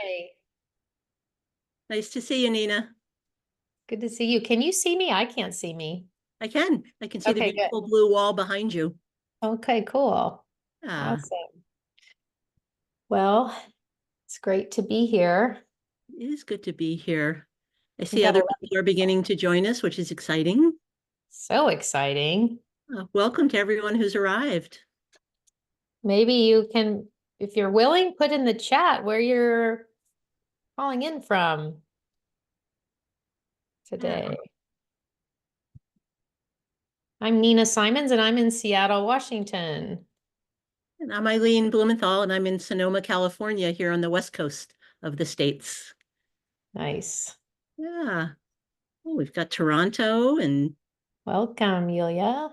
Hi. Nice to see you, Nina. Good to see you. Can you see me? I can't see me. I can. I can see the Okay, good. beautiful blue wall behind you. Okay, cool. Ah, Awesome. Well, it's great to be here. it is good to be here. I We see got other a people are beginning to join us, which is exciting. so exciting. Welcome to everyone who's arrived. Maybe you can, if you're willing, put in the chat where you're calling in from Yeah. today. I'm Nina Simonds and I'm in Seattle, Washington. And I'm Eileen Blumenthal, and I'm in Sonoma, California, here on the west coast of the States. Nice. Yeah. Oh, we've got Toronto and Welcome, Yulia.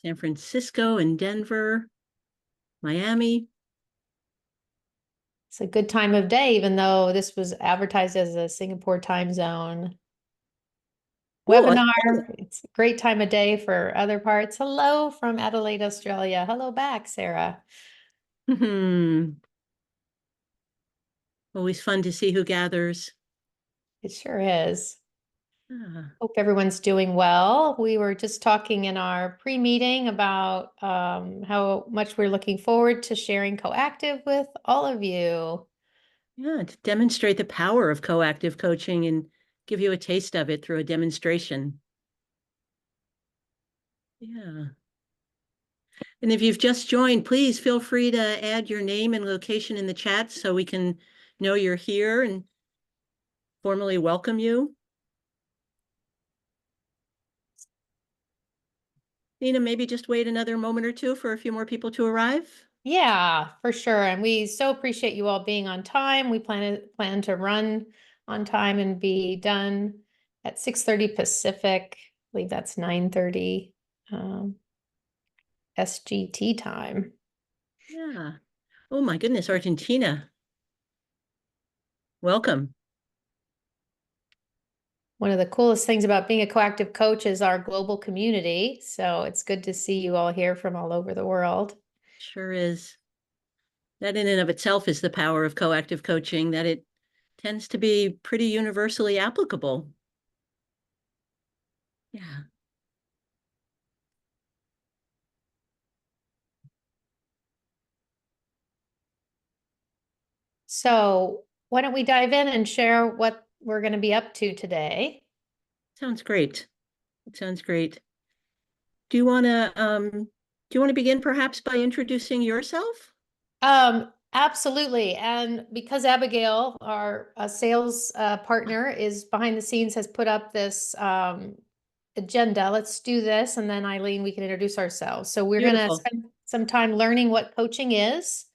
San Francisco and Denver, Miami. It's a good time of day, even though this was advertised as a Singapore time zone Oh, webinar. It's a great time of day for other parts. Hello from Adelaide, Australia. Hello back, Sarah. always fun to see who gathers. It sure is. Ah. Hope everyone's doing well. We were just talking in our pre-meeting about how much we're looking forward to sharing Coactive with all of you. Yeah, to demonstrate the power of coactive coaching and give you a taste of it through a demonstration. Yeah. And if you've just joined, please feel free to add your name and location in the chat so we can know you're here and formally welcome you. Nina, maybe just wait another moment or two for a few more people to arrive. Yeah, for sure. And we so appreciate you all being on time. We plan to run on time and be done at 6:30 Pacific. I believe that's 9:30 SGT time. Yeah. Oh my goodness, Argentina. Welcome. One of the coolest things about being a coactive coach is our global community. So it's good to see you all here from all over the world. Sure is. That in and of itself is the power of coactive coaching, that it tends to be pretty universally applicable. Yeah. So why don't we dive in and share what we're going to be up to today? Sounds great. It sounds great. Do you want to begin perhaps by introducing yourself? Absolutely. And because Abigail, our sales partner, is behind the scenes, has put up this agenda, let's do this. And then Eileen, we can introduce ourselves. So we're going to Beautiful. spend some time learning what coaching is.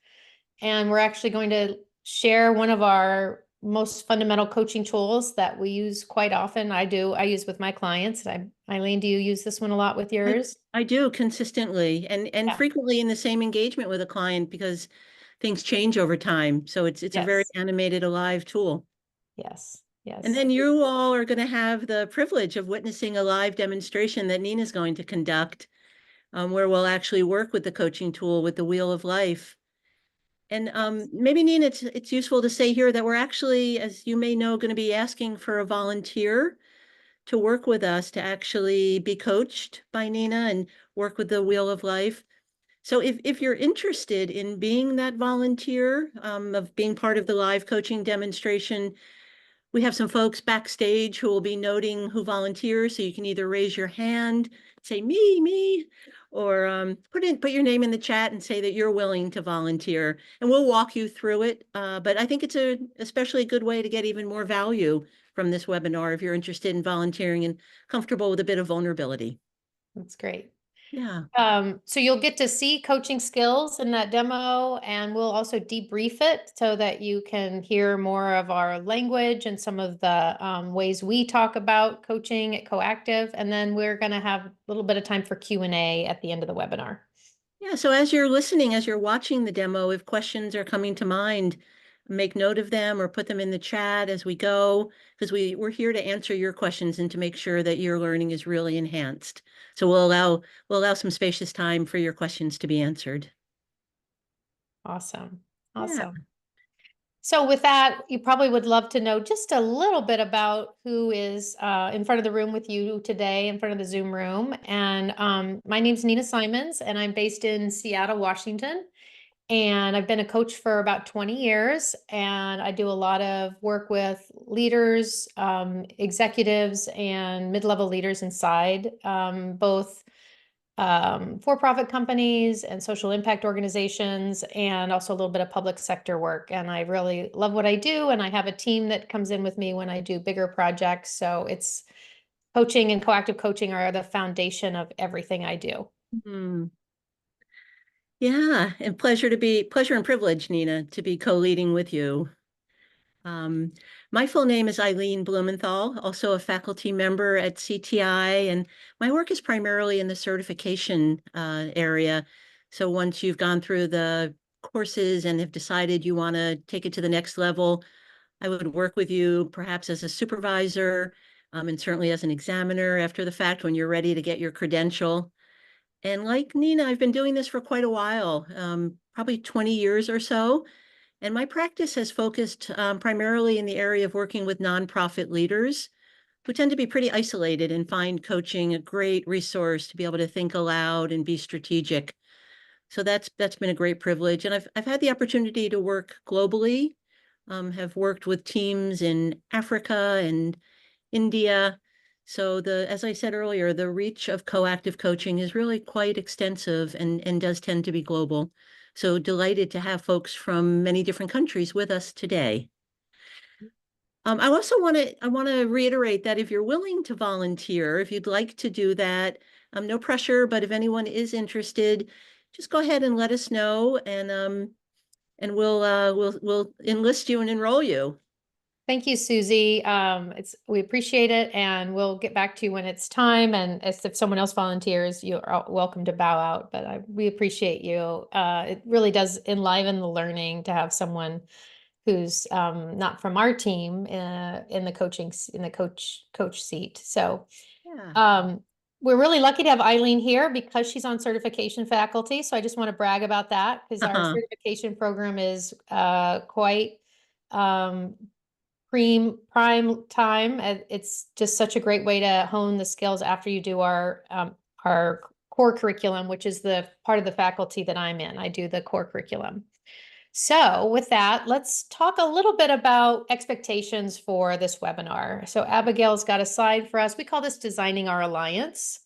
And we're actually going to share one of our most fundamental coaching tools that we use quite often. I use with my clients. Eileen, do you use this one a lot with I, yours? I do consistently and Yeah. frequently in the same engagement with a client because things change over time. So it's a very Yes. animated, alive tool. Yes. And Yes. then you all are going to have the privilege of witnessing a live demonstration that Nina's going to conduct, where we'll actually work with the coaching tool with the Wheel of Life. And maybe Nina, it's useful to say here that we're actually, as you may know, going to be asking for a volunteer to work with us to actually be coached by Nina and work with the Wheel of Life. So if you're interested in being that volunteer, of being part of the live coaching demonstration, we have some folks backstage who will be noting who volunteers. So you can either raise your hand, say me, or put your name in the chat and say that you're willing to volunteer, and we'll walk you through it. But I think it's a especially good way to get even more value from this webinar if you're interested in volunteering and comfortable with a bit of vulnerability. That's great. Yeah. So you'll get to see coaching skills in that demo, and we'll also debrief it so that you can hear more of our language and some of the ways we talk about coaching at Coactive. And then we're going to have a little bit of time for Q&A at the end of the webinar. Yeah, so as you're listening, as you're watching the demo, if questions are coming to mind, make note of them or put them in the chat as we go, because we're here to answer your questions and to make sure that your learning is really enhanced. So we'll allow some spacious time for your questions to be answered. Awesome. Yeah. Awesome. So with that, you probably would love to know just a little bit about who is in front of the room with you today, in front of the Zoom room. And my name's Nina Simonds, and I'm based in Seattle, Washington. And I've been a coach for about 20 years, and I do a lot of work with leaders, executives, and mid-level leaders inside both for-profit companies and social impact organizations, and also a little bit of public sector work. And I really love what I do. And I have a team that comes in with me when I do bigger projects. So it's coaching and coactive coaching are the foundation of everything I do. Hmm. Yeah, and pleasure and privilege, Nina, to be co-leading with you. Um, my full name is Eileen Blumenthal, also a faculty member at CTI, and my work is primarily in the certification area. So once you've gone through the courses and have decided you want to take it to the next level, I would work with you perhaps as a supervisor, and certainly as an examiner after the fact when you're ready to get your credential. And like Nina, I've been doing this for quite a while, probably 20 years or so. And my practice has focused primarily in the area of working with nonprofit leaders who tend to be pretty isolated and find coaching a great resource to be able to think aloud and be strategic. So that's been a great privilege. And I've had the opportunity to work globally, have worked with teams in Africa and India. So as I said earlier, the reach of coactive coaching is really quite extensive and does tend to be global. So delighted to have folks from many different countries with us today. I want to reiterate that if you're willing to volunteer, if you'd like to do that, no pressure, but if anyone is interested, just go ahead and let us know, and we'll enlist you and enroll you. Thank you, Susie. We appreciate it, and we'll get back to you when it's time. And as if someone else volunteers, you're welcome to bow out. But we appreciate you. It really does enliven the learning to have someone who's not from our team in the coach seat. So Yeah. we're really lucky to have Eileen here because she's on certification faculty. So I just want to brag about that because our Uh-huh. certification program is quite um, prime time. It's just such a great way to hone the skills after you do our core curriculum, which is the part of the faculty that I'm in. I do the core curriculum. So with that, let's talk a little bit about expectations for this webinar. So Abigail's got a slide for us. We call this Designing Our Alliance.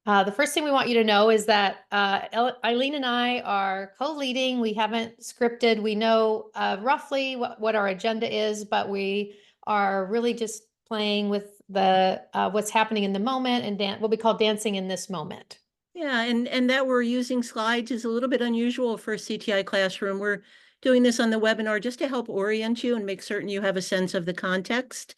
The first thing we want you to know is that Eileen and I are co-leading. We haven't scripted. We know roughly what our agenda is, but we are really just playing with the what's happening in the moment and what we call dancing in this moment. Yeah, and that we're using slides is a little bit unusual for a CTI classroom. We're doing this on the webinar just to help orient you and make certain you have a sense of the context.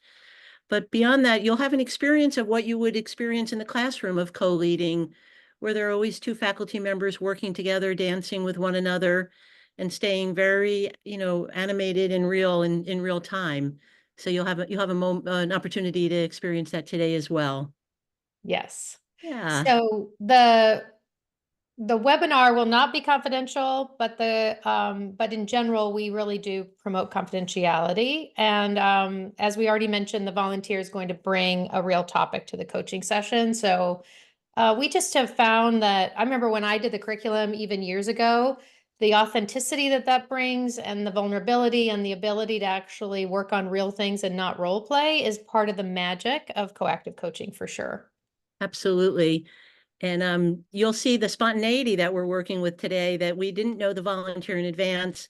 But beyond that, you'll have an experience of what you would experience in the classroom of co-leading, where there are always two faculty members working together, dancing with one another, and staying very, animated and real in real time. So an opportunity to experience that today as well. Yes. Yeah. So the webinar will not be confidential, but but in general, we really do promote confidentiality. And as we already mentioned, the volunteer is going to bring a real topic to the coaching session. So we just have found that I remember when I did the curriculum even years ago, the authenticity that brings and the vulnerability and the ability to actually work on real things and not role play is part of the magic of coactive coaching for sure. Absolutely. And you'll see the spontaneity that we're working with today, that we didn't know the volunteer in advance,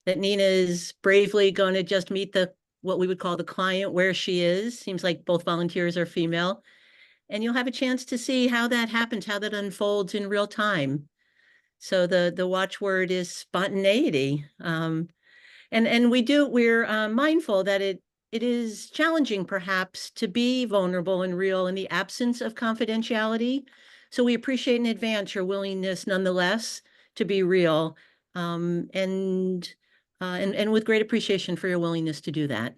that Nina is bravely going to just meet what we would call the client where she is. Seems like both volunteers are female. And you'll have a chance to see how that happens, how that unfolds in real time. So the watchword is spontaneity. And we're mindful that it is challenging perhaps to be vulnerable and real in the absence of confidentiality. So we appreciate in advance your willingness nonetheless to be real, and with great appreciation for your willingness to do that.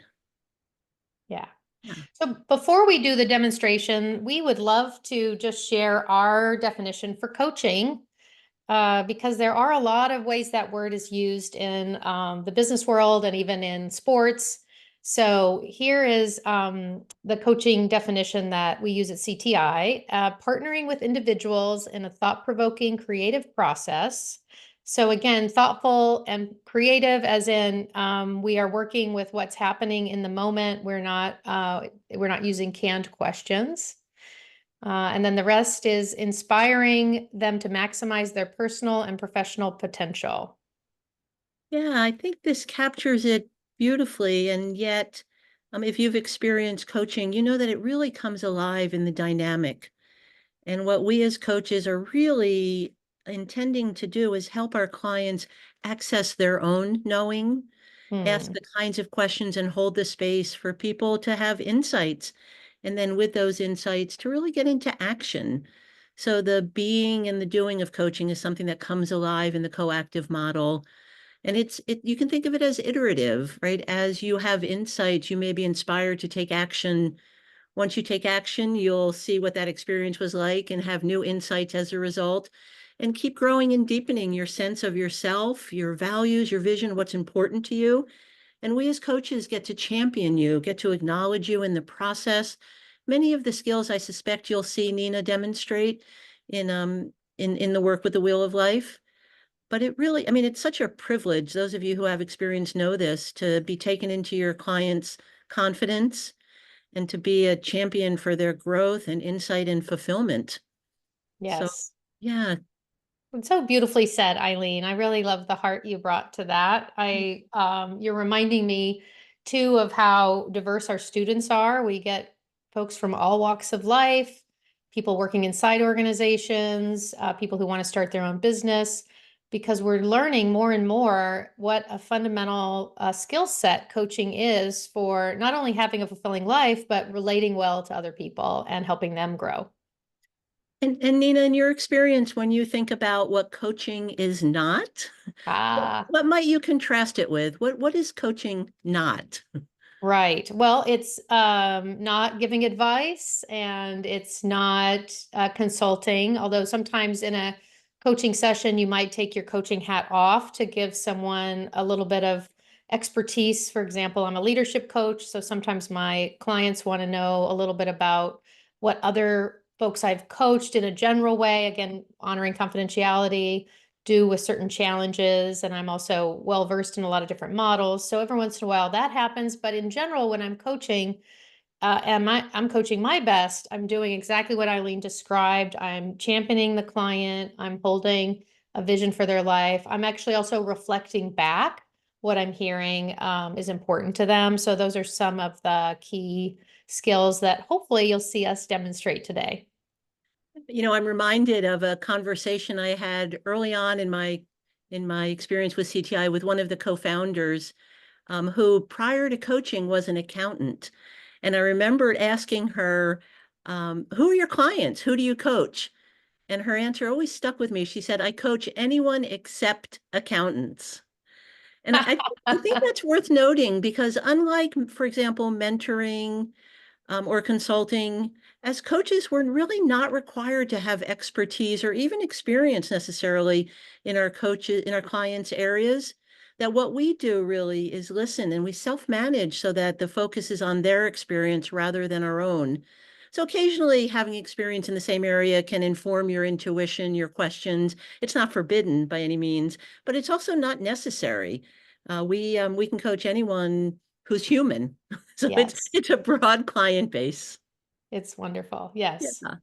Yeah. Yeah. So before we do the demonstration, we would love to just share our definition for coaching. because there are a lot of ways that word is used in the business world and even in sports. So here is the coaching definition that we use at CTI, partnering with individuals in a thought-provoking creative process. So again, thoughtful and creative, as in we are working with what's happening in the moment. We're not using canned questions. And then the rest is inspiring them to maximize their personal and professional potential. Yeah, I think this captures it beautifully. And yet, if you've experienced coaching, you know that it really comes alive in the dynamic. And what we as coaches are really intending to do is help our clients access their own knowing, ask Hmm. the kinds of questions and hold the space for people to have insights. And then with those insights to really get into action. So the being and the doing of coaching is something that comes alive in the coactive model. And you can think of it as iterative, right? As you have insights, you may be inspired to take action. Once you take action, you'll see what that experience was like and have new insights as a result, and keep growing and deepening your sense of yourself, your values, your vision, what's important to you. And we as coaches get to champion you, get to acknowledge you in the process. Many of the skills I suspect you'll see Nina demonstrate in the work with the Wheel of Life. But it really, I mean, it's such a privilege. Those of you who have experience know this, to be taken into your clients' confidence and to be a champion for their growth and insight and fulfillment. So, Yes. yeah. It's so beautifully said, Eileen. I really love the heart you brought to that. You're reminding me too of how diverse our students are. We get folks from all walks of life, people working inside organizations, people who want to start their own business, because we're learning more and more what a fundamental skill set coaching is for not only having a fulfilling life, but relating well to other people and helping them grow. And Nina, in your experience, when you think about what coaching is not, Ah. what might you contrast it with? What is coaching not? Right. Well, it's not giving advice and it's not consulting, although sometimes in a coaching session, you might take your coaching hat off to give someone a little bit of expertise. For example, I'm a leadership coach, so sometimes my clients want to know a little bit about what other folks I've coached in a general way, again, honoring confidentiality, do with certain challenges. And I'm also well versed in a lot of different models. So every once in a while that happens. But in general, when I'm coaching, I'm coaching my best, I'm doing exactly what Eileen described. I'm championing the client. I'm holding a vision for their life. I'm actually also reflecting back what I'm hearing is important to them. So those are some of the key skills that hopefully you'll see us demonstrate today. I'm reminded of a conversation I had early on in my experience with CTI with one of the co-founders, who prior to coaching was an accountant. And I remembered asking her, who are your clients? Who do you coach? And her answer always stuck with me. She said, I coach anyone except accountants. And I think that's worth noting because unlike, for example, mentoring, or consulting, as coaches, we're really not required to have expertise or even experience necessarily in our clients' areas. That what we do really is listen, and we self-manage so that the focus is on their experience rather than our own. So occasionally having experience in the same area can inform your intuition, your questions. It's not forbidden by any means, but it's also not necessary. We can coach anyone who's human. So Yes, it's a broad client base. it's wonderful. Yes. Yeah.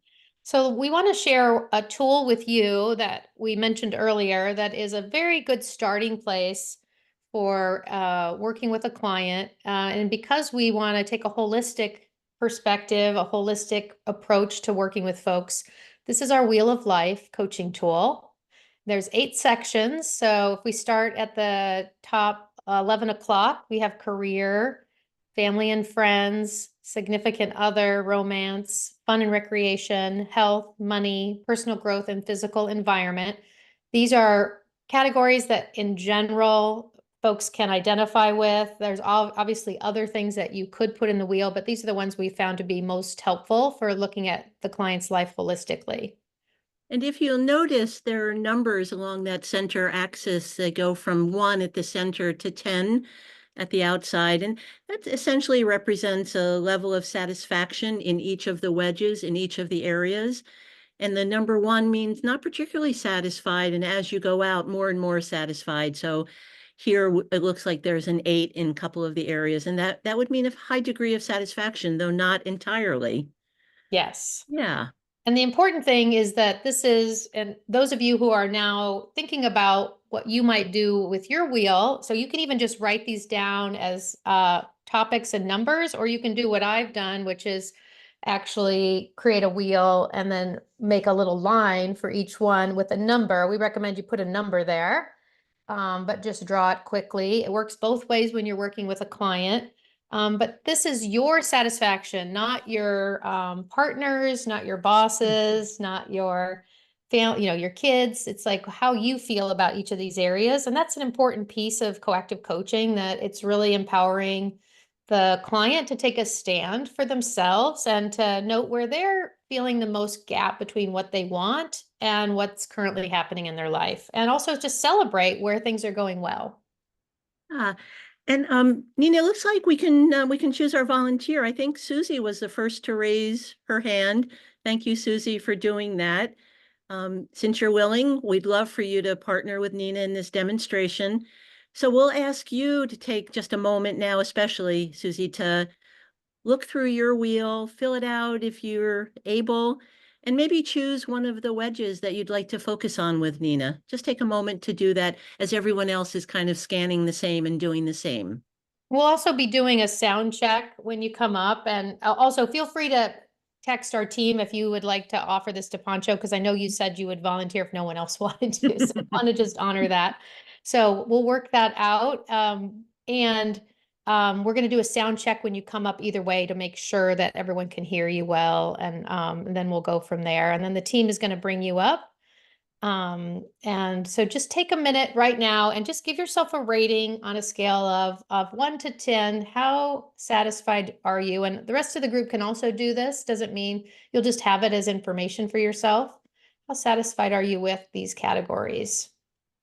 So we want to share a tool with you that we mentioned earlier that is a very good starting place for working with a client. And because we want to take a holistic perspective, a holistic approach to working with folks, this is our Wheel of Life coaching tool. There's 8 sections. So if we start at the top 11 o'clock, we have career, family and friends, significant other, romance, fun and recreation, health, money, personal growth, and physical environment. These are categories that in general folks can identify with. There's obviously other things that you could put in the wheel, but these are the ones we found to be most helpful for looking at the client's life holistically. And if you'll notice, there are numbers along that center axis that go from 1 at the center to 10 at the outside. And that essentially represents a level of satisfaction in each of the wedges, in each of the areas. And the number 1 means not particularly satisfied. And as you go out, more and more satisfied. So here it looks like there's an 8 in a couple of the areas. And that would mean a high degree of satisfaction, though not entirely. Yes. Yeah. And the important thing is that this is, and those of you who are now thinking about what you might do with your wheel, so you can even just write these down as topics and numbers, or you can do what I've done, which is actually create a wheel and then make a little line for each one with a number. We recommend you put a number there, but just draw it quickly. It works both ways when you're working with a client. But this is your satisfaction, not your partners, not your bosses, not your family, your kids. It's like how you feel about each of these areas. And that's an important piece of coactive coaching, that it's really empowering the client to take a stand for themselves and to note where they're feeling the most gap between what they want and what's currently happening in their life. And also just celebrate where things are going well. Ah, and Nina, it looks like we can choose our volunteer. I think Susie was the first to raise her hand. Thank you, Susie, for doing that. Since you're willing, we'd love for you to partner with Nina in this demonstration. So we'll ask you to take just a moment now, especially Susie, to look through your wheel, fill it out if you're able, and maybe choose one of the wedges that you'd like to focus on with Nina. Just take a moment to do that as everyone else is kind of scanning the same and doing the same. We'll also be doing a sound check when you come up, and also feel free to text our team if you would like to offer this to Pancho, because I know you said you would volunteer if no one else wanted to. So I want to just honor that. So we'll work that out. And we're going to do a sound check when you come up either way to make sure that everyone can hear you well. And then we'll go from there. And then the team is going to bring you up. And so just take a minute right now and just give yourself a rating on a scale of 1 to 10. How satisfied are you? And the rest of the group can also do this. Doesn't mean you'll just have it as information for yourself. How satisfied are you with these categories?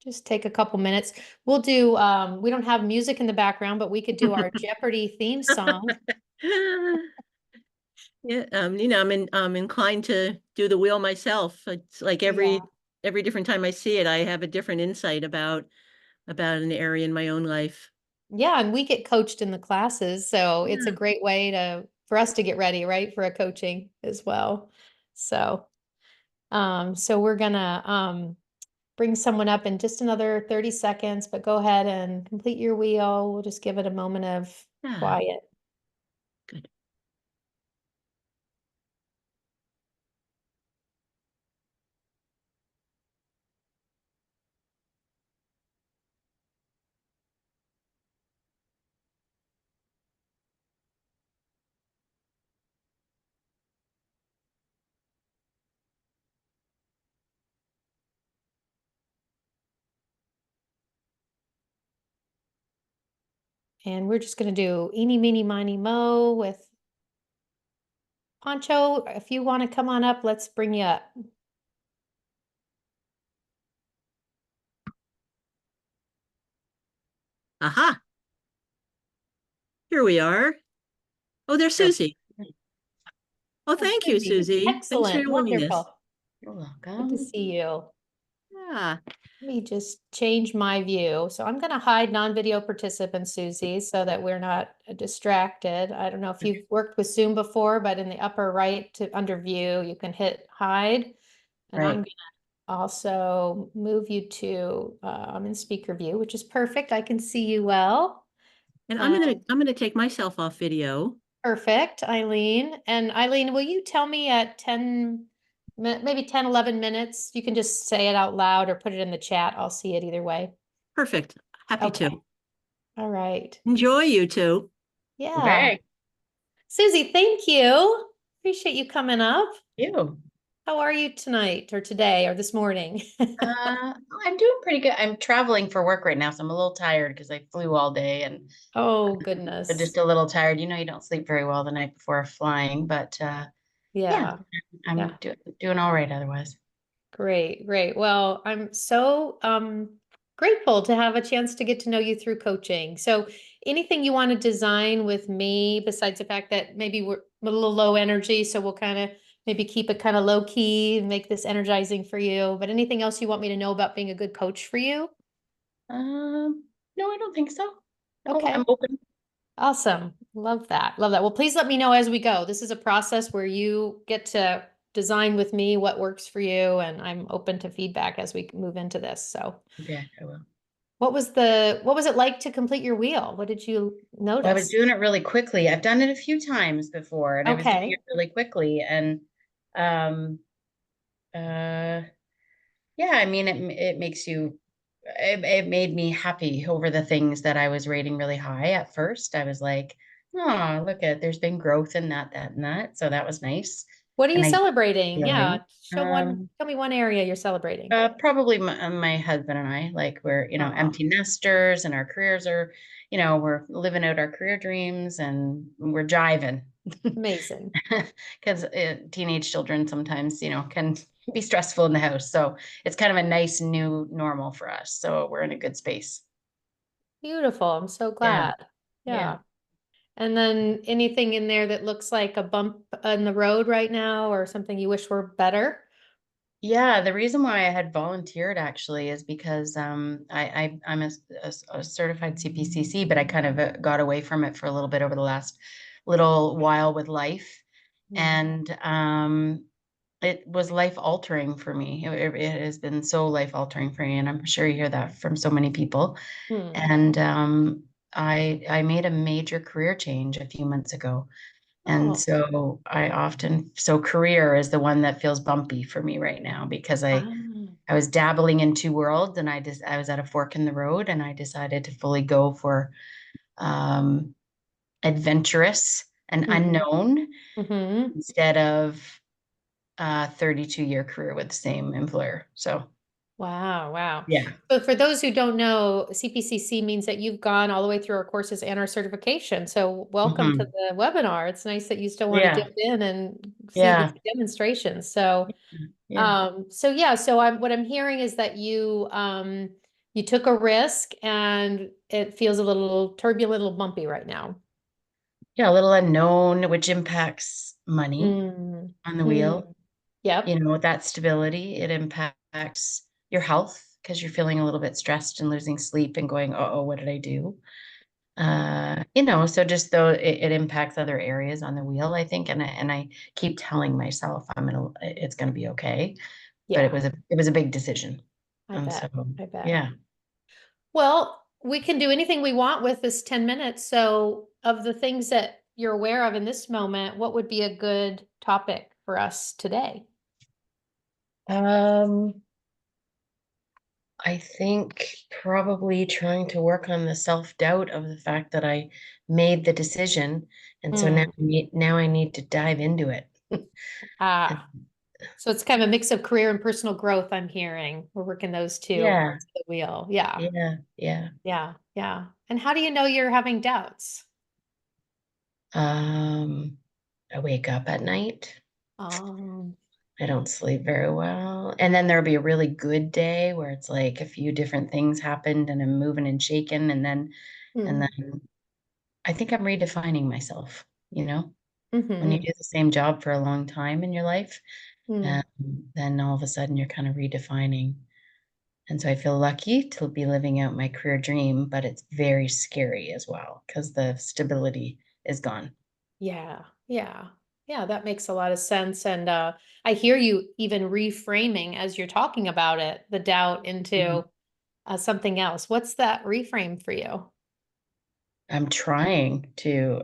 Just take a couple minutes. We'll do, we don't have music in the background, but we could do our Jeopardy theme song. Yeah, I'm inclined to do the wheel myself. It's like Yeah. every different time I see it, I have a different insight about an area in my own life. Yeah, and we get coached in the classes, so it's a Yeah. great way for us to get ready, right, for a coaching as well. So, so we're gonna bring someone up in just another 30 seconds, but go ahead and complete your wheel. We'll just give it a moment of Yeah, quiet. good. And we're just gonna do eeny, meeny, miny, mo with Pancho. If you want to come on up, let's bring you up. Aha, here we are. Oh, there's You're Susie. Oh, Oh, thank you, Susie. Susie. Thanks for Excellent, doing this. wonderful. you're Good to welcome. see you. Yeah. Let me just change my view. So I'm going to hide non-video participants, Susie, so that we're not distracted. I don't know if you've worked with Zoom before, but in the upper right to under view, you can hit hide. And I'm Right. going to also move you to, I'm in speaker view, which is perfect. I can see you well. And And I'm gonna take myself off video. perfect, Eileen. And Eileen, will you tell me at 10, maybe 10, 11 minutes? You can just say it out loud or put it in the chat. I'll see it either way. Perfect. Happy Okay. to. All right. Enjoy, you two. Yeah. Okay. Susie, thank you. Appreciate you coming up. You. How are you tonight or today or this morning? I'm doing pretty good. I'm traveling for work right now, so I'm a little tired because I flew all day and Oh, but goodness. just a little tired. You don't sleep very well the night before flying, but yeah, Yeah. I'm Yeah. doing all right otherwise. Great, great. Well, I'm so grateful to have a chance to get to know you through coaching. So anything you want to design with me besides the fact that maybe we're a little low energy, so we'll kind of maybe keep it kind of low key and make this energizing for you. But anything else you want me to know about being a good coach for you? No, I don't think so. No, Okay. I'm open. Awesome. Love that. Love that. Well, please let me know as we go. This is a process where you get to design with me what works for you, and I'm open to feedback as we move into this. So, Okay, I will. what was it like to complete your wheel? What did you Well, I was notice? doing it really quickly. I've done it a few times before, and I was doing Okay. it really quickly. And um, uh, yeah, I mean, it makes you. It made me happy over the things that I was rating really high at first. I was like, oh, look at there's been growth in that, that, and that. So that was nice. What are you And I celebrating? Yeah. feeling. Tell me one area you're celebrating. Probably my husband and I, like we're, Aw, empty nesters and our careers are, we're living out our career dreams and we're jiving amazing. because teenage children sometimes, can be stressful in the house. So it's kind of a nice new normal for us. So we're in a good space. Beautiful. I'm so Yeah. glad. Yeah. Yeah. And then anything in there that looks like a bump in the road right now or something you wish were better? Yeah, the reason why I had volunteered actually is because I'm a certified CPCC, but I kind of got away from it for a little bit over the last little while with life, Mm. and it was life altering for me. It has been so life altering for me, and I'm sure you hear that from so many people. Hmm. And I made a major career change a few months ago, and Oh. so so career is the one that feels bumpy for me right now because Ah. I was dabbling in two worlds and I was at a fork in the road and I decided to fully go for um, adventurous and Mm-hmm. unknown Mm-hmm. instead of a 32-year career with the same employer. So Wow, wow. yeah. So for those who don't know, CPCC means that you've gone all the way through our courses and our certification. So welcome to Hmm. the webinar. It's nice that you still want to Yeah. dip in and see these Yeah. demonstrations. So Yeah. what I'm hearing is that you took a risk and it feels a little turbulent, a little bumpy right now. Yeah. A little unknown, which impacts money Mm. on the wheel. Mm. Yep. That stability, it impacts your health because you're feeling a little bit stressed and losing sleep and going, oh, what did I do? So just though it impacts other areas on the wheel, I think, and I keep telling myself it's gonna be okay. But Yeah, it was a big decision. I And so bet. I bet. yeah. Well, we can do anything we want with this 10 minutes. So, of the things that you're aware of in this moment, what would be a good topic for us today? Um, I think probably trying to work on the self-doubt of the fact that I made the decision. And so Hmm. now I need to dive into it. And Ah, so it's kind of a mix of career and personal growth, I'm hearing. We're working those two yeah, parts of the wheel. Yeah, yeah, yeah. yeah, yeah. And how do you know you're having doubts? Um, I wake up at night. Um, I don't sleep very well. And then there'll be a really good day where it's like a few different things happened and I'm moving and shaking. And hmm. then I think I'm redefining myself, when you Mm-hmm. do the same job for a long time in your life, Mm. and then all of a sudden you're kind of redefining. And so I feel lucky to be living out my career dream, but it's very scary as well because the stability is gone. Yeah, yeah, yeah, that makes a lot of sense. And I hear you even reframing as you're talking about it, the doubt Mhm. into something else. What's that reframe for you? I'm trying to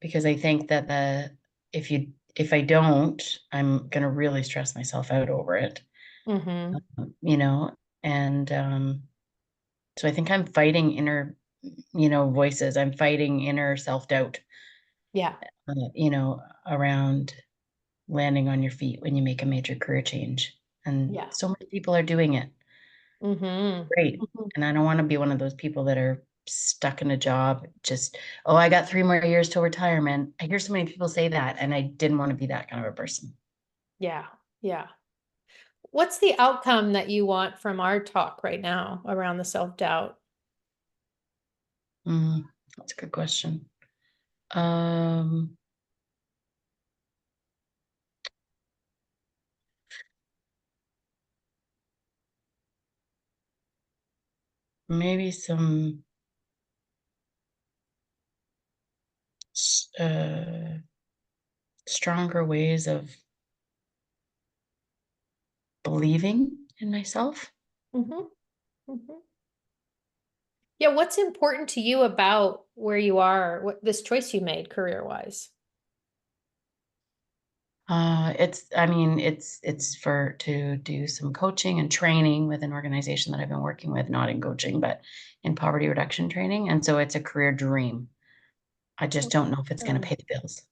because I think that if I don't, I'm gonna really stress myself out over it, Mm-hmm. you know, and so I think I'm fighting inner, voices. I'm fighting inner self-doubt, Yeah. you know, around landing on your feet when you make a major career change. And Yeah. so many people are doing it. Mm-hmm. Great. Hmm. And I don't want to be one of those people that are stuck in a job, just, oh, I got 3 more years till retirement. I hear so many people say that, and I didn't want to be that kind of a person. Yeah. Yeah. What's the outcome that you want from our talk right now around the self-doubt? That's a good question. Um, maybe some stronger ways of believing in myself. Mm-hmm. Mm-hmm. Yeah, what's important to you about where you are, what this choice you made career-wise? It's to do some coaching and training with an organization that I've been working with, not in coaching, but in poverty reduction training. And so it's a career dream. I just don't know if it's going to Oh, pay the bills.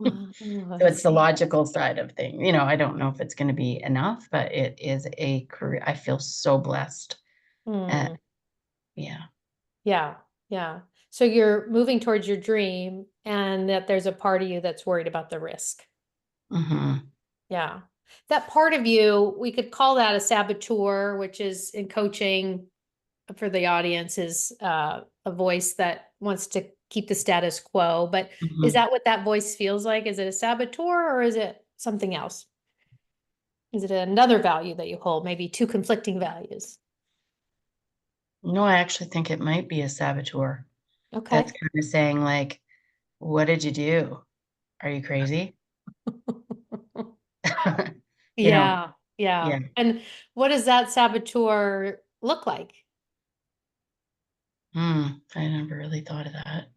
I So it's the see. logical side of things. I don't know if it's going to be enough, but it is a career. I feel so blessed. Uh, Hmm. yeah. Yeah, yeah. So you're moving towards your dream and that there's a part of you that's worried about the risk. Hmm. Yeah. That part of you, we could call that a saboteur, which is in coaching for the audience is a voice that wants to keep the status quo. But is Hmm. that what that voice feels like? Is it a saboteur or is it something else? Is it another value that you hold? Maybe two conflicting values. No, I actually think it might be a saboteur that's Okay. kind of saying like, what did you do? Are you crazy? You know, Yeah, yeah. yeah. And what does that saboteur look like? I never really thought of that.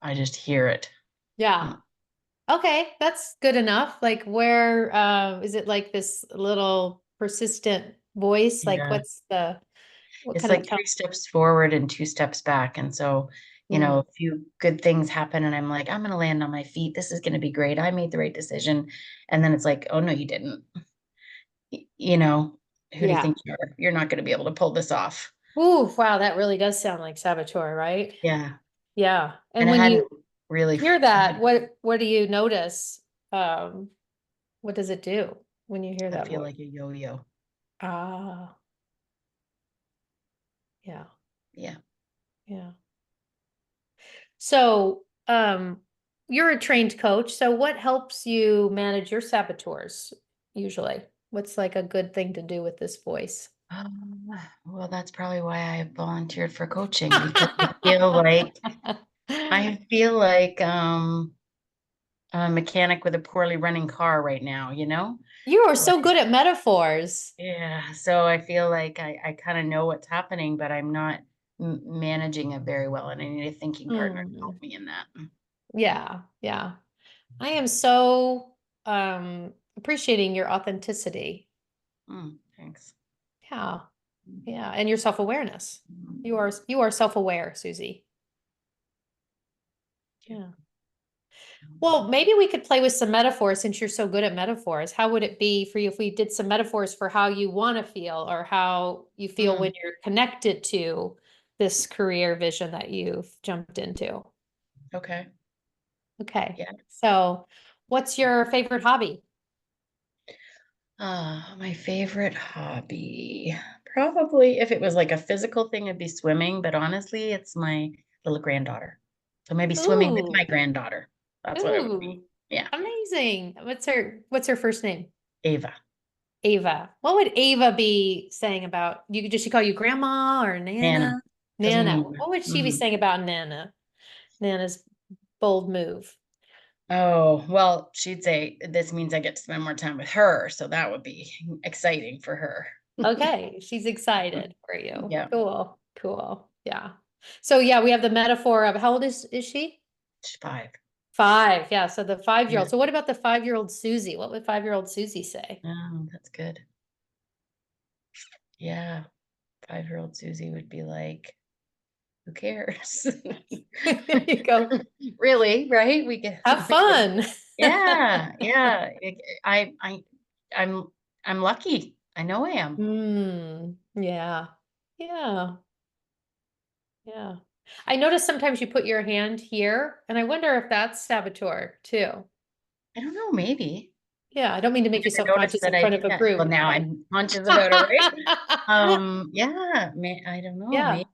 I just hear it. Yeah. Mm, Okay, that's good enough. Like where is it like this little persistent voice? Like yeah. what It's kind of like tone? 3 steps forward and 2 steps back. And so, Mm, a few good things happen and I'm like, I'm going to land on my feet. This is going to be great. I made the right decision. And then it's like, oh no, you didn't. You know, who do you yeah. think you are? You're not going to be able to pull this off. Ooh, wow, that really does sound like saboteur, right? Yeah. Yeah. And And I when hadn't you really, hear that, what do you notice? Um, what does it do when you hear I that feel voice? like a yo-yo. Ah, yeah, Yeah. yeah. So, you're a trained coach, so what helps you manage your saboteurs usually? What's like a good thing to do with this voice? Well, that's probably why I volunteered for coaching because I feel like a mechanic with a poorly running car right now, you know? You are so Like, good at metaphors. yeah, so I feel like I kind of know what's happening, but I'm not managing it very well, and I need a thinking partner to Hmm. help me in that. Yeah, yeah. I am so appreciating your authenticity. Thanks. Yeah, yeah, and your self-awareness. Mm. You are self-aware, Susie. Yeah. Well, maybe we could play with some metaphors since you're so good at metaphors. How would it be for you if we did some metaphors for how you want to feel or how you feel when Mm, you're connected to this career vision that you've jumped into? okay. Okay. Yeah. So, what's your favorite hobby? My favorite hobby. Probably if it was like a physical thing, it'd be swimming, but honestly, it's my little granddaughter. So maybe swimming with my Ooh, granddaughter. That's what it would be. ooh, Yeah. amazing. What's her first name? Ava. Ava. What would Ava be saying about you? Does she call you grandma or Nana. Nana? Calls me Nana. Nana. What would she be Mhm. saying about Nana? Nana's bold move. Oh, well, she'd say this means I get to spend more time with her, so that would be exciting for her. Okay, she's excited for you. Yeah. Cool, cool. Yeah. So yeah, we have the metaphor of how old is she? She's 5. 5. Yeah. So the 5-year-old. Yeah. So what about the 5-year-old Susie? What would 5-year-old Susie say? Oh, that's good. Yeah. 5-year-old Susie would be like, who cares? There you go. Really, right? We get Have we get fun. yeah, yeah. I'm I'm lucky. I know I am. Yeah. Yeah. Yeah. I notice sometimes you put your hand here, and I wonder if that's saboteur too. I don't know, maybe. Yeah, I don't mean to make you I noticed self-conscious that in front of a yeah, well, group, now but I'm conscious about it, right? Yeah, I don't know, yeah, maybe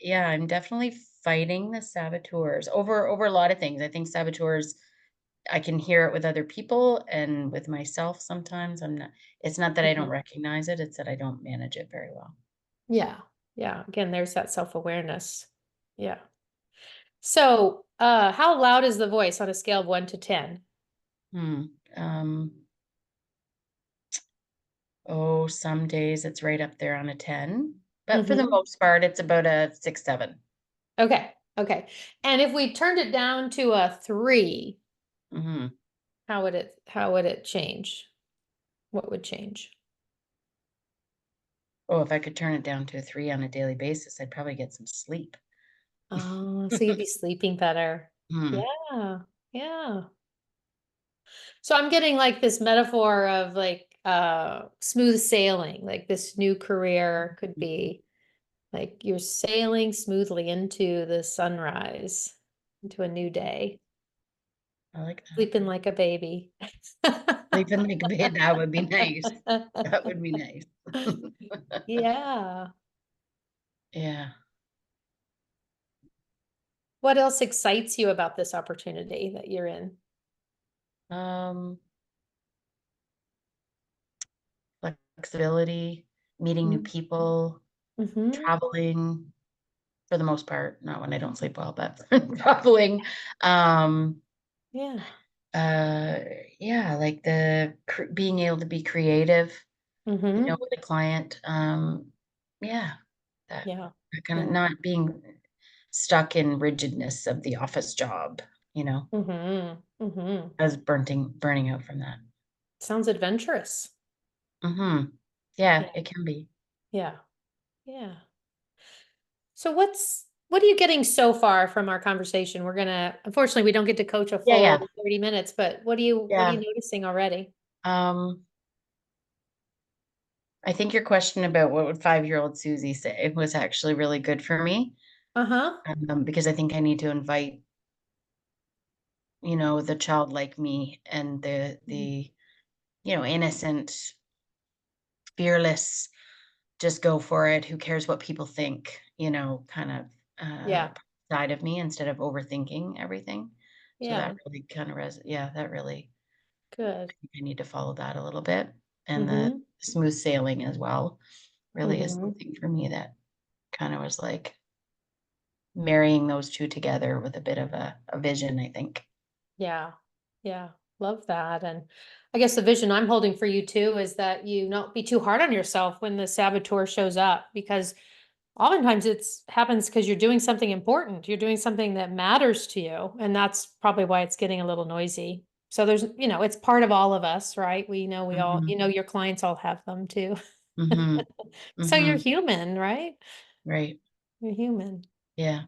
yeah. I'm definitely fighting the saboteurs over a lot of things. I think saboteurs, I can hear it with other people and with myself sometimes. It's not that I don't Mhm. recognize it, it's that I don't manage it very well. Yeah, yeah. Again, there's that self-awareness. Yeah. So, how loud is the voice on a scale of 1 to 10? Hmm. Um, oh, some days it's right up there on a 10, but for the Mhm. most part, it's about a 6, 7. Okay, okay. And if we turned it down to a 3, Mhm. how would it change? What would change? Oh, if I could turn it down to a 3 on a daily basis, I'd probably get some sleep. Oh, so you'd be sleeping better. Hmm. Yeah, yeah. So I'm getting like this metaphor of like smooth sailing, like this new career could be like you're sailing smoothly into the sunrise, into a new day, I like that. sleeping like a baby. Sleeping like a baby, that would be nice. That would be nice. Yeah. Yeah. What else excites you about this opportunity that you're in? Um, Flexibility, meeting new people, Mm-hmm. traveling for the most part, not when I don't sleep well, but traveling. Um, Yeah. uh, yeah, like being able to be creative, Mm-hmm. with a client. Yeah, Yeah. that kind of Yeah. not being stuck in rigidness of the office job, Mm-hmm. Mm-hmm. as burning out from that. Sounds adventurous. Mm-hmm. Yeah, Yeah. it can be. Yeah. Yeah. So what are you getting so far from our conversation? Unfortunately, we don't get to coach a Yeah, full yeah, 30 minutes, but what are you yeah. noticing already? Um, I think your question about what would 5-year-old Susie say was actually really good for me, Uh-huh. because I think I need to invite, the child like me and the innocent, fearless, just go for it, who cares what people think, kind of Yeah. side of me instead of overthinking everything. So Yeah. that really kind of yeah, that really, Good. I need to follow that a little bit. And the Mm-hmm. smooth sailing as well really is Mm-hmm. something for me that kind of was like marrying those two together with a bit of a vision, I think. Yeah. Yeah. Love that. And I guess the vision I'm holding for you too is that you not be too hard on yourself when the saboteur shows up, because oftentimes it's happens because you're doing something important. You're doing something that matters to you. And that's probably why it's getting a little noisy. So it's part of all of us, right? We know we all, Mhm, your clients all have them too. mhm, So you're mhm, human, right? right, You're human. yeah.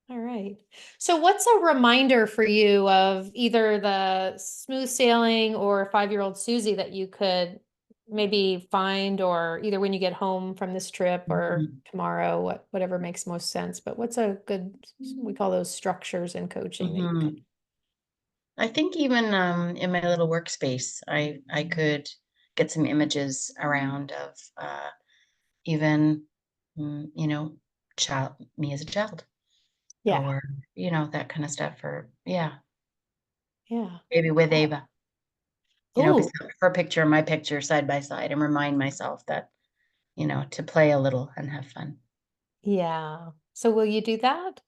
All right. So what's a reminder for you of either the smooth sailing or 5-year-old Susie that you could maybe find, or either when you get home from this trip or Mhm, tomorrow, whatever makes most sense. But what's a good, we call those structures in coaching that you could. mhm. I think even, in my little workspace, I could get some images around of, even, child me as a child, Yeah. or, that kind of stuff, or yeah, Yeah. maybe with Ava, Oh, beside her picture and my picture side by side, and remind myself that, to play a little and have fun. yeah. So will you do that?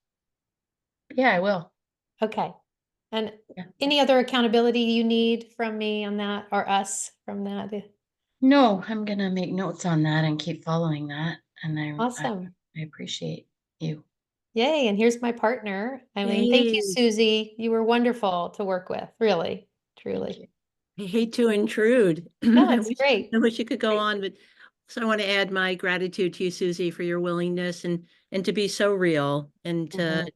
Yeah, I will. Okay. And Yeah. any other accountability you need from me on that, or us from that? No, I'm gonna make notes on that and keep following that, and Awesome. I appreciate you. Yay, and here's my partner, Eileen. Thank you, Yay. Susie. You were wonderful to work with, really, Thank truly. you. I hate to intrude. No, I it's wish great. I wish you could go Great. on, but so I want to add my gratitude to you, Susie, for your willingness and to be so real and Mhm.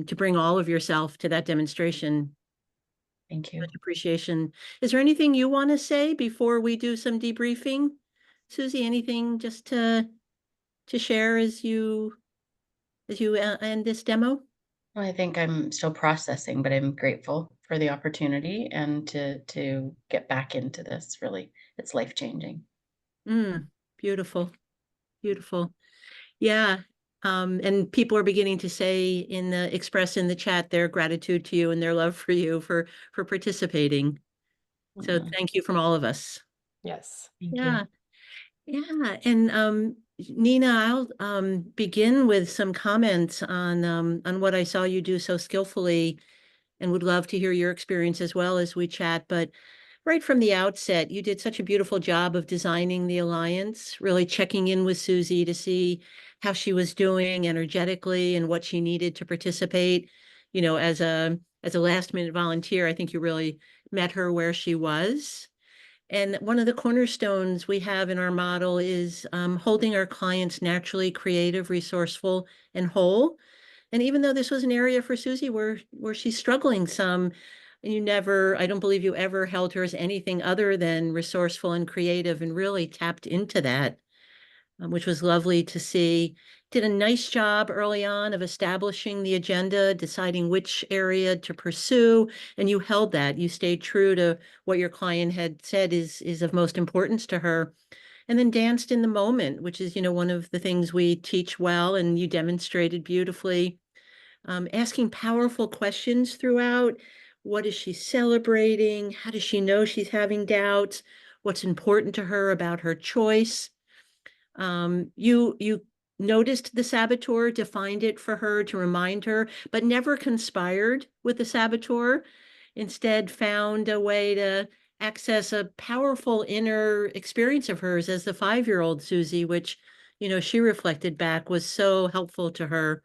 to bring all of yourself to that demonstration. Thank you. Much appreciation. Is there anything you want to say before we do some debriefing? Susie, anything just to share as you end this demo? Well, I think I'm still processing, but I'm grateful for the opportunity and to get back into this. Really, it's life-changing. Beautiful, beautiful. Yeah. And people are beginning to say express in the chat their gratitude to you and their love for you for participating. So thank you from all of us. Yes. Thank Yeah. you. Yeah. And Nina, I'll begin with some comments on what I saw you do so skillfully, and would love to hear your experience as well as we chat. But right from the outset, you did such a beautiful job of designing the alliance, really checking in with Susie to see how she was doing energetically and what she needed to participate. You know, as a last minute volunteer, I think you really met her where she was. And one of the cornerstones we have in our model is holding our clients naturally creative, resourceful, and whole. And even though this was an area for Susie where she's struggling some, I don't believe you ever held her as anything other than resourceful and creative, and really tapped into that, which was lovely to see. Did a nice job early on of establishing the agenda, deciding which area to pursue, and you held that. You stayed true to what your client had said is of most importance to her. And then danced in the moment, which is, one of the things we teach well, and you demonstrated beautifully. Asking powerful questions throughout. What is she celebrating? How does she know she's having doubts? What's important to her about her choice? You noticed the saboteur, defined it for her to remind her, but never conspired with the saboteur. Instead, found a way to access a powerful inner experience of hers as the 5-year-old Susie, which, she reflected back was so helpful to her.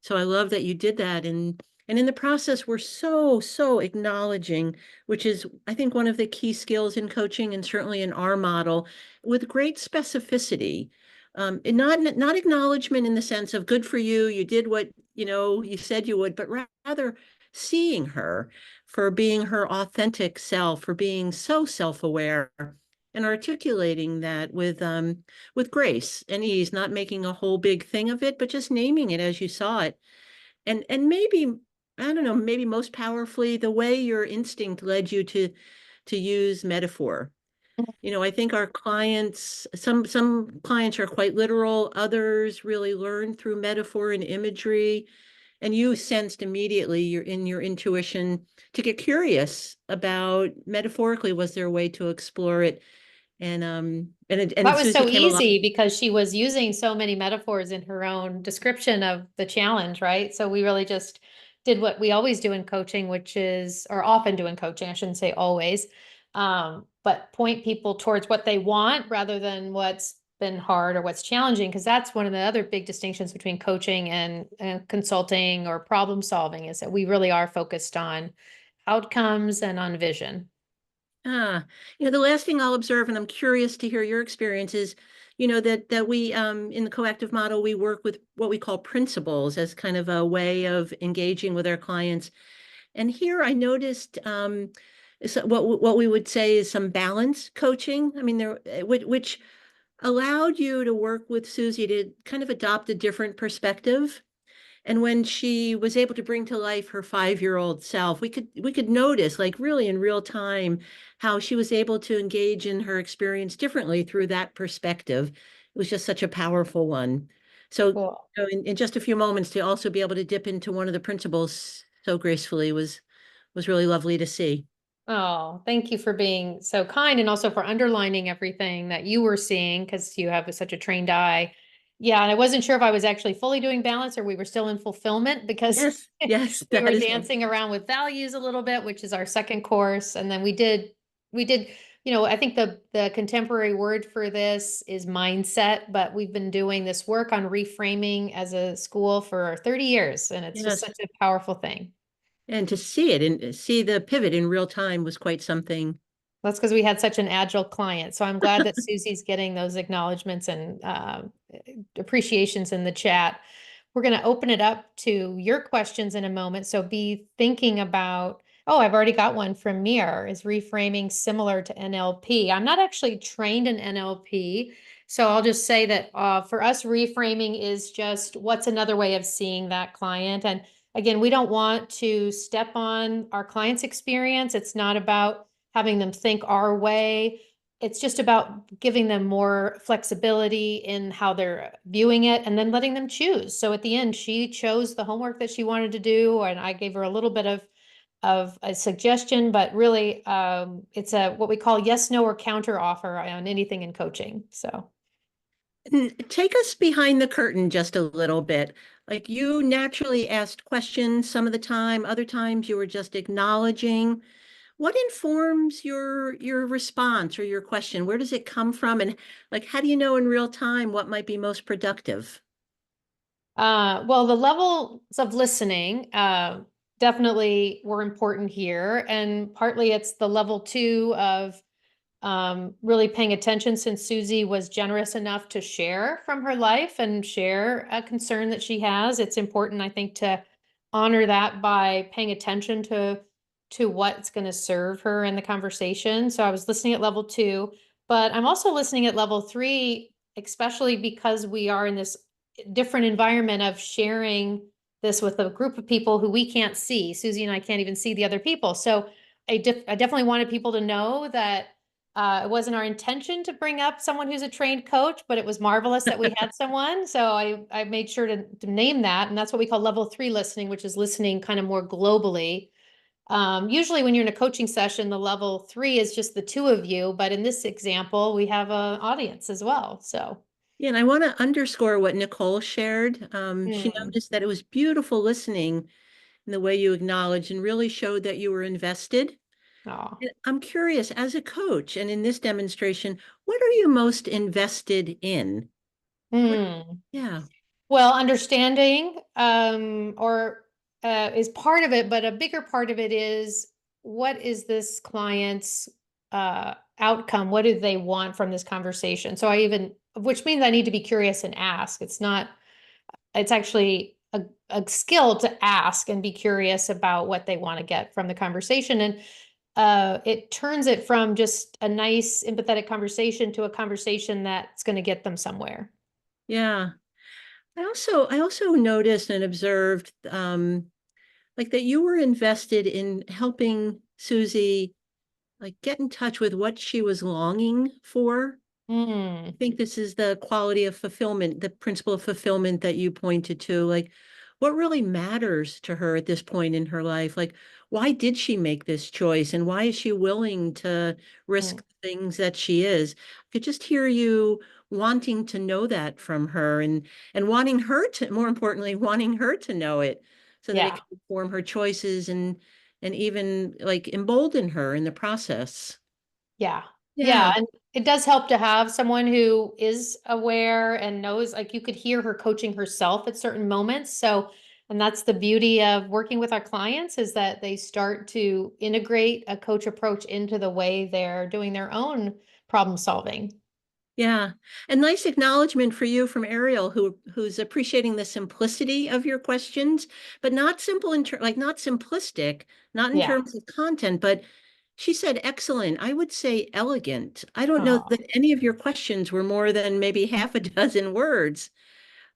So I love that you did that. And in the process, we're so acknowledging, which is, I think, one of the key skills in coaching, and certainly in our model, with great specificity. And not acknowledgement in the sense of good for you, you did what, you said you would, but rather seeing her for being her authentic self, for being so self-aware, and articulating that with grace and ease, not making a whole big thing of it, but just naming it as you saw it. And maybe, I don't know, maybe most powerfully, the way your instinct led you to use metaphor. I think our clients, some clients are quite literal, others really learn through metaphor and imagery. And you sensed immediately your intuition to get curious about, metaphorically, was there a way to explore it? And That was Susie so came along. easy because she was using so many metaphors in her own description of the challenge, right? So we really just did what we always do in coaching, which is, or often do in coaching, I shouldn't say always, but point people towards what they want rather than what's been hard or what's challenging, because that's one of the other big distinctions between coaching and consulting or problem solving, is that we really are focused on outcomes and on vision. The last thing I'll observe, and I'm curious to hear your experience, is, that we, in the coactive model, we work with what we call principles as kind of a way of engaging with our clients. And here I noticed, what we would say is some balance coaching. I mean, which allowed you to work with Susie to kind of adopt a different perspective. And when she was able to bring to life her 5-year-old self, we could notice, like, really in real time, how she was able to engage in her experience differently through that perspective. It was just such a powerful one. So, Cool. in just a few moments, to also be able to dip into one of the principles so gracefully was really lovely to see. Oh, thank you for being so kind and also for underlining everything that you were seeing, because you have such a trained eye. Yeah, and I wasn't sure if I was actually fully doing balance or we were still in fulfillment, because Yes, we that were is dancing around with values a little bit, which is our second course. And then we did, I think the contemporary word for this is mindset, but we've been doing this work on reframing as a school for 30 years, and it's just yes. such a powerful thing. And to see it and see the pivot in real time was quite something. That's because we had such an agile client. So I'm glad that Susie's getting those acknowledgments and appreciations in the chat. We're going to open it up to your questions in a moment. So be thinking about, oh, I've already got one from Mir. Is reframing similar to NLP? I'm not actually trained in NLP. So I'll just say that for us, reframing is just what's another way of seeing that client. And again, we don't want to step on our clients' experience. It's not about having them think our way. It's just about giving them more flexibility in how they're viewing it and then letting them choose. So at the end, she chose the homework that she wanted to do, and I gave her a little bit of a suggestion, but really it's a what we call yes, no, or counter offer on anything in coaching. So Take us behind the curtain just a little bit. Like, you naturally asked questions some of the time, other times you were just acknowledging. What informs your response or your question? Where does it come from? And like, how do you know in real time what might be most productive? well, the levels of listening definitely were important here. And partly it's the level 2 of really paying attention, since Susie was generous enough to share from her life and share a concern that she has. It's important, I think, to honor that by paying attention to what's going to serve her in the conversation. So I was listening at level 2, but I'm also listening at level 3, especially because we are in this different environment of sharing this with a group of people who we can't see. Susie and I can't even see the other people. So I definitely wanted people to know that it wasn't our intention to bring up someone who's a trained coach, but it was marvelous that we had someone. So I made sure to name that. And that's what we call level 3 listening, which is listening kind of more globally. Usually when you're in a coaching session, the level 3 is just the two of you. But in this example, we have an audience as well. So. Yeah, and I want to underscore what Nicole shared. She Hmm. noticed that it was beautiful listening in the way you acknowledged and really showed that you were invested. Oh. And I'm curious, as a coach and in this demonstration, what are you most invested in? What, Hmm. yeah, Well, understanding or is part of it, but a bigger part of it is, what is this client's outcome? What do they want from this conversation? So which means I need to be curious and ask. It's actually a skill to ask and be curious about what they want to get from the conversation. And it turns it from just a nice, empathetic conversation to a conversation that's going to get them somewhere. yeah. I also noticed and observed like that you were invested in helping Susie like get in touch with what she was longing for. I Mm. think this is the quality of fulfillment, the principle of fulfillment that you pointed to. Like, what really matters to her at this point in her life? Like, why did she make this choice? And why is she willing to risk the things that she is? I could just hear you wanting to know that from her, and wanting her to, more importantly, wanting her to know it so that it Yeah. can inform her choices and even like embolden her in the process. Yeah. Yeah. Yeah. And it does help to have someone who is aware and knows, like you could hear her coaching herself at certain moments. So, and that's the beauty of working with our clients, is that they start to integrate a coach approach into the way they're doing their own problem solving. Yeah. And nice acknowledgement for you from Ariel, who's appreciating the simplicity of your questions, but not simple like not simplistic, not in Yeah. terms of content, but she said excellent. I would say elegant. I don't know Oh. that any of your questions were more than maybe half a dozen words.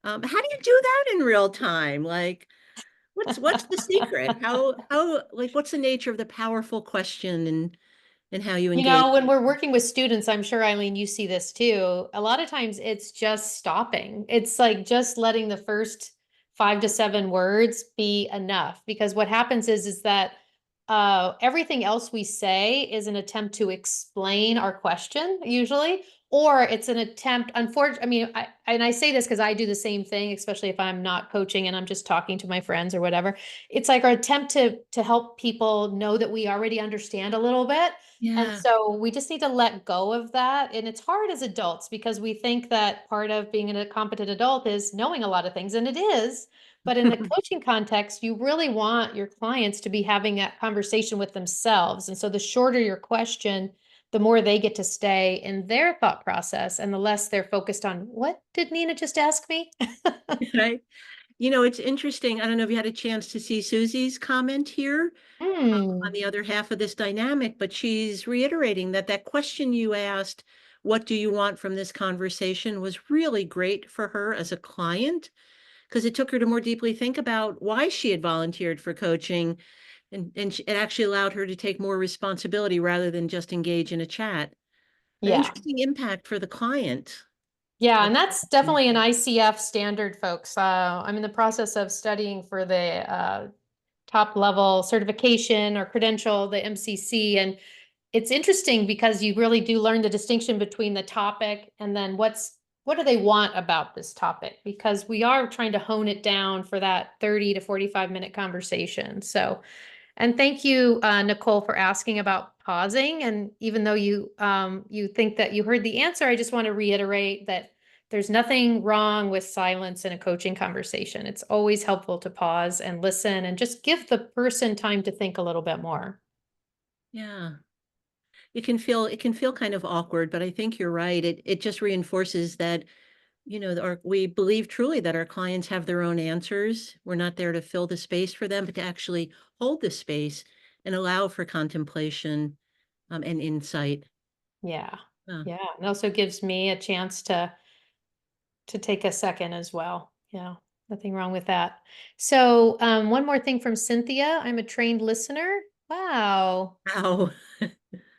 How do you do that in real time? Like, what's the secret? How like what's the nature of the powerful question and how you You engage? know, when we're working with students, I'm sure, Eileen, you see this too. A lot of times it's just stopping. It's like just letting the first 5 to 7 words be enough. Because what happens is that everything else we say is an attempt to explain our question, usually, or it's an attempt, unfortunately, I mean, and I say this because I do the same thing, especially if I'm not coaching and I'm just talking to my friends or whatever. It's like our attempt to help people know that we already understand a little bit. And Yeah. so we just need to let go of that. And it's hard as adults because we think that part of being a competent adult is knowing a lot of things, and it is. But in the coaching context, you really want your clients to be having that conversation with themselves. And so the shorter your question, the more they get to stay in their thought process and the less they're focused on, what did Nina just ask me? Right. You know, it's interesting. I don't know if you had a chance to see Susie's comment here on Hmm. the other half of this dynamic, but she's reiterating that that question you asked, what do you want from this conversation, was really great for her as a client, because it took her to more deeply think about why she had volunteered for coaching, and it actually allowed her to take more responsibility rather than just engage in a chat. An Yeah. interesting impact for the client. Yeah, and that's definitely an ICF standard, folks. I'm in the process of studying for the top level certification or credential, the MCC, and it's interesting because you really do learn the distinction between the topic and then what do they want about this topic, because we are trying to hone it down for that 30 to 45-minute conversation. So, and thank you, Nicole, for asking about pausing. And even though you think that you heard the answer, I just want to reiterate that there's nothing wrong with silence in a coaching conversation. It's always helpful to pause and listen and just give the person time to think a little bit more. Yeah. It can feel kind of awkward, but I think you're right. It just reinforces that, we believe truly that our clients have their own answers. We're not there to fill the space for them, but to actually hold the space and allow for contemplation, and insight. Yeah. Uh, Yeah. And also gives me a chance to take a second as well. Yeah. Nothing wrong with that. So, one more thing from Cynthia. I'm a trained listener. Wow. Wow.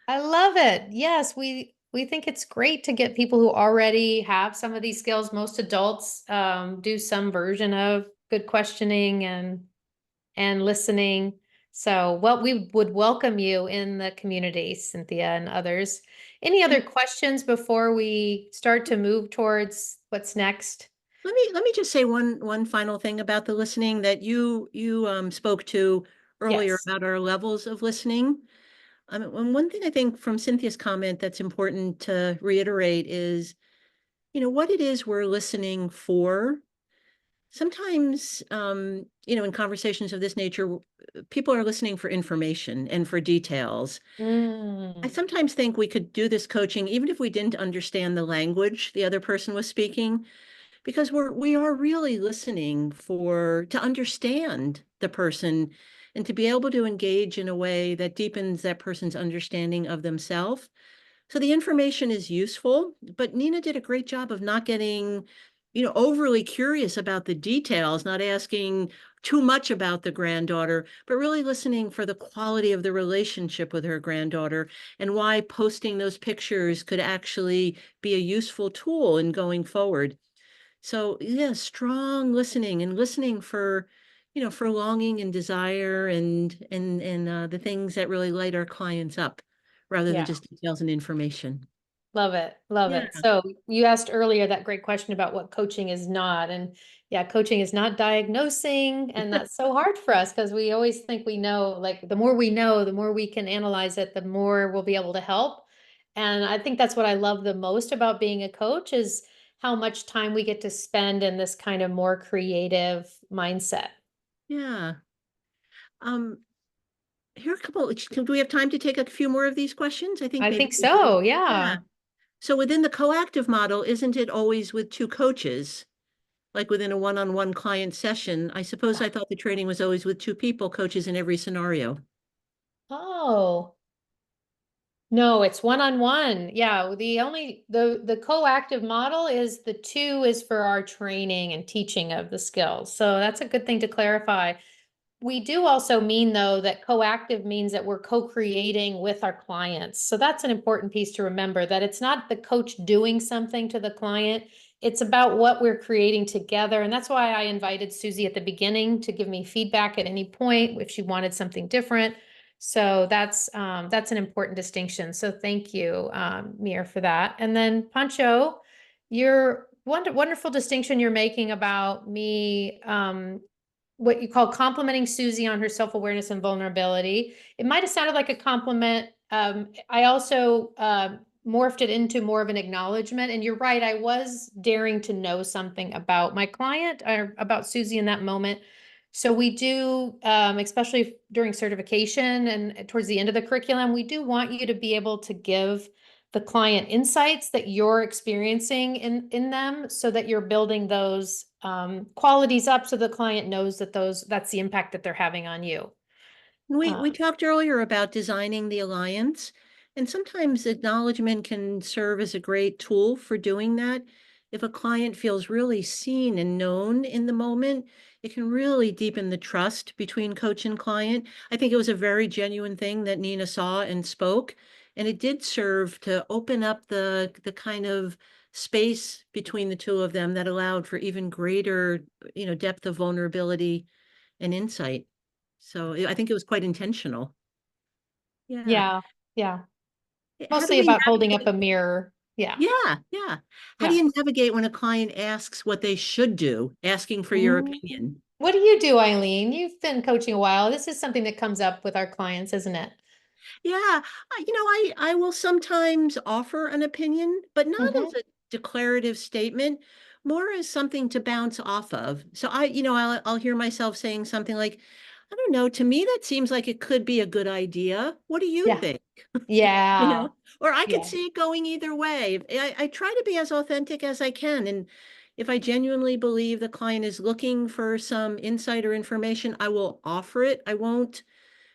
I love it. Yes, we think it's great to get people who already have some of these skills. Most adults do some version of good questioning and listening. So, what we would welcome you in the community, Cynthia and others. Any And other questions before we start to move towards what's next? let me just say one final thing about the listening that you spoke to earlier Yes. about our levels of listening. And one thing I think from Cynthia's comment that's important to reiterate is, what it is we're listening for. Sometimes, in conversations of this nature, people are listening for information and for details. I Mm, sometimes think we could do this coaching even if we didn't understand the language the other person was speaking, because we are really listening to understand the person and to be able to engage in a way that deepens that person's understanding of themselves. So the information is useful, but Nina did a great job of not getting, overly curious about the details, not asking too much about the granddaughter, but really listening for the quality of the relationship with her granddaughter and why posting those pictures could actually be a useful tool in going forward. So yeah, strong listening and listening for longing and desire and the things that really light our clients up rather than yeah. just details and information. Love it. Love Yeah. it. So you asked earlier that great question about what coaching is not. And yeah, coaching is not diagnosing. And that's so hard for us because we always think we know, like the more we know, the more we can analyze it, the more we'll be able to help. And I think that's what I love the most about being a coach is how much time we get to spend in this kind of more creative mindset. Yeah. Um, Here are a couple, do we have time to take a few more of these questions? I think I maybe think we do. so. Yeah. Yeah. So within the coactive model, isn't it always with two coaches? Like within a one-on-one client session? I suppose I thought the training was always with two people, coaches in every scenario. Oh. No, it's one-on-one. Yeah, the coactive model is the two is for our training and teaching of the skills. So that's a good thing to clarify. We do also mean, though, that coactive means that we're co-creating with our clients. So that's an important piece to remember, that it's not the coach doing something to the client. It's about what we're creating together. And that's why I invited Susie at the beginning to give me feedback at any point if she wanted something different. So that's an important distinction. So thank you, Mir, for that. And then Pancho, your wonderful distinction you're making about me what you call complimenting Susie on her self-awareness and vulnerability. It might have sounded like a compliment. I also morphed it into more of an acknowledgement. And you're right, I was daring to know something about my client or about Susie in that moment. So we do, especially during certification and towards the end of the curriculum, we do want you to be able to give the client insights that you're experiencing in them so that you're building those qualities up so the client knows that that's the impact that they're having on you. We talked earlier about designing the alliance, and sometimes acknowledgement can serve as a great tool for doing that. if a client feels really seen and known in the moment, it can really deepen the trust between coach and client. I think it was a very genuine thing that Nina saw and spoke, and it did serve to open up the kind of space between the two of them that allowed for even greater, depth of vulnerability and insight. So I think it was quite intentional. Yeah. Yeah. Yeah. How do Mostly we about holding up navigate? a mirror. Yeah. Yeah, yeah. How do Yeah. you navigate when a client asks what they should do, asking for your Mm. opinion? What do you do, Eileen? You've been coaching a while. This is something that comes up with our clients, isn't it? Yeah, I will sometimes offer an opinion, but not Mm-hmm. as a declarative statement, more as something to bounce off of. So I'll hear myself saying something like, I don't know, to me that seems like it could be a good idea. What do you Yeah. think? You Yeah. know, or I could Yeah. see it going either way. I try to be as authentic as I can. And if I genuinely believe the client is looking for some insight or information, I will offer it. I won't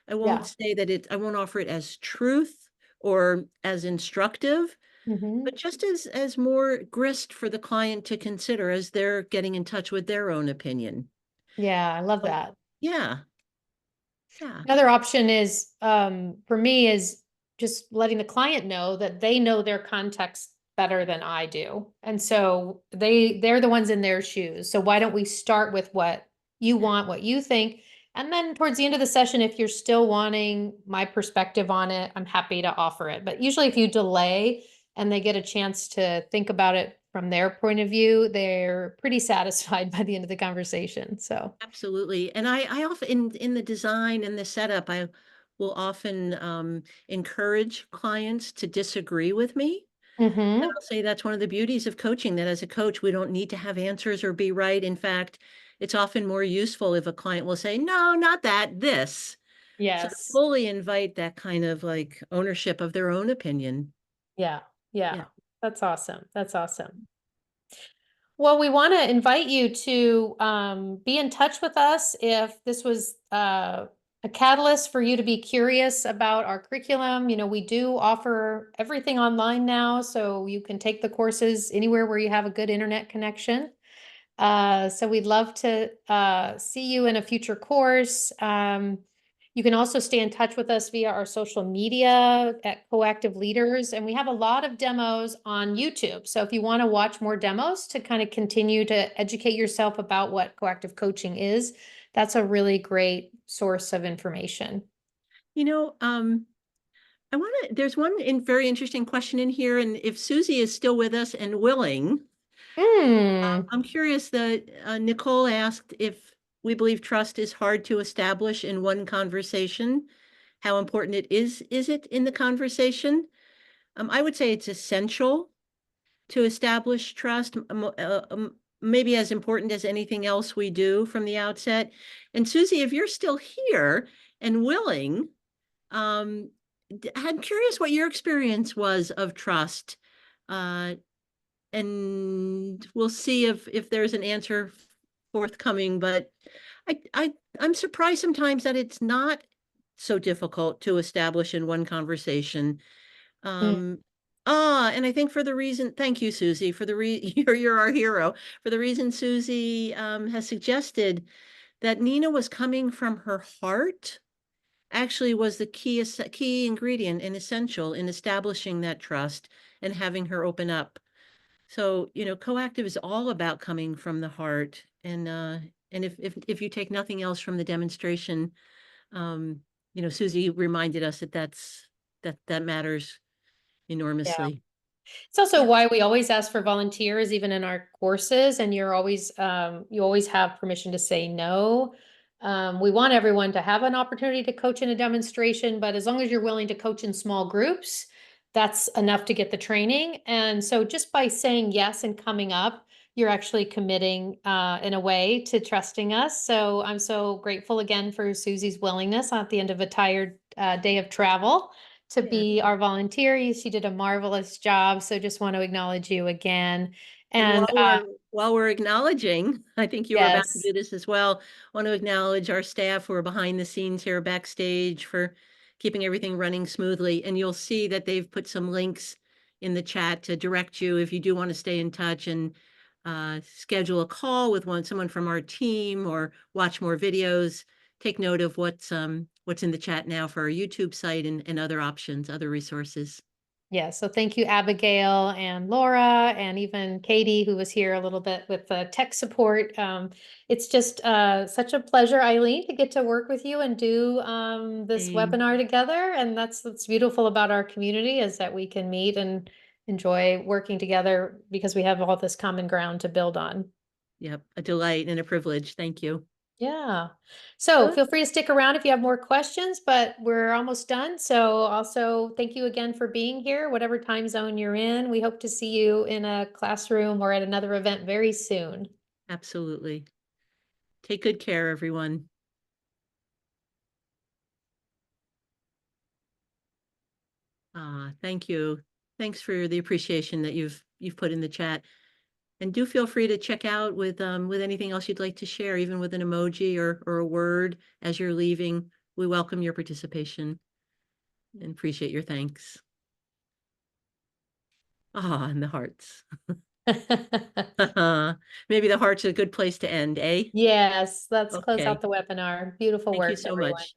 Yeah. say that I won't offer it as truth or as instructive, Mm-hmm. but just as more grist for the client to consider as they're getting in touch with their own opinion. Yeah. I love So, that. yeah, yeah, Another option is, for me, is just letting the client know that they know their context better than I do. And so they're the ones in their shoes. So why don't we start with what you want, what you think? And then towards the end of the session, if you're still wanting my perspective on it, I'm happy to offer it. But usually if you delay and they get a chance to think about it from their point of view, they're pretty satisfied by the end of the conversation. So, absolutely. And I often in the design and the setup, I will often encourage clients to disagree with me. And mhm. I'll say that's one of the beauties of coaching, that as a coach, we don't need to have answers or be right. In fact, it's often more useful if a client will say, no, not that, this. So to Yes. fully invite that kind of like ownership of their own opinion. Yeah. Yeah. Yeah. That's awesome. That's awesome. Well, we want to invite you to be in touch with us if this was a catalyst for you to be curious about our curriculum. You know, we do offer everything online now, so you can take the courses anywhere where you have a good internet connection. So we'd love to see you in a future course. You can also stay in touch with us via our social media at Coactive Leaders. And we have a lot of demos on YouTube. So if you want to watch more demos to kind of continue to educate yourself about what coactive coaching is, that's a really great source of information. You know, there's one very interesting question in here. And if Susie is still with us and willing, Hmm. I'm curious that Nicole asked if we believe trust is hard to establish in one conversation. How important is it in the conversation? I would say it's essential to establish trust, maybe as important as anything else we do from the outset. And Susie, if you're still here and willing, I'm curious what your experience was of trust. Uh, and we'll see if there's an answer forthcoming, but I'm surprised sometimes that it's not so difficult to establish in one conversation. Mm. Um, and I think for the reason, thank you, Susie, for you're our hero. For the reason Susie has suggested that Nina was coming from her heart, actually was the key ingredient and essential in establishing that trust and having her open up. So, coactive is all about coming from the heart. And if you take nothing else from the demonstration, um, Susie reminded us that matters Yeah. enormously. It's also Yeah. why we always ask for volunteers, even in our courses, and you always have permission to say no. We want everyone to have an opportunity to coach in a demonstration, but as long as you're willing to coach in small groups, that's enough to get the training. And so just by saying yes and coming up, you're actually committing in a way to trusting us. So I'm so grateful again for Susie's willingness at the end of a tired day of travel to Yeah. be our volunteer. She did a marvelous job. So just want to acknowledge you again. And And while we're acknowledging, I think you were about to yes, do this as well. Want to acknowledge our staff who are behind the scenes here backstage for keeping everything running smoothly. And you'll see that they've put some links in the chat to direct you if you do want to stay in touch and schedule a call with someone from our team or watch more videos. Take note of what's in the chat now for our YouTube site and other options, other resources. Yeah, so thank you, Abigail and Laura, and even Katie, who was here a little bit with the tech support. It's just such a pleasure, Eileen, to get to work with you and do this Same. webinar together. And that's what's beautiful about our community, is that we can meet and enjoy working together because we have all this common ground to build on. Yep, a delight and a privilege. Thank you. Yeah. So Good. feel free to stick around if you have more questions, but we're almost done. So also thank you again for being here, whatever time zone you're in. We hope to see you in a classroom or at another event very soon. Absolutely. Take good care, everyone. Thank you. Thanks for the appreciation that you've put in the chat. And do feel free to check out with anything else you'd like to share, even with an emoji or a word as you're leaving. We welcome your participation and appreciate your thanks. And the hearts. Maybe the heart's a good place to end, eh? Yes, let's close Okay. out the webinar. Beautiful Thank you work, so everyone. much.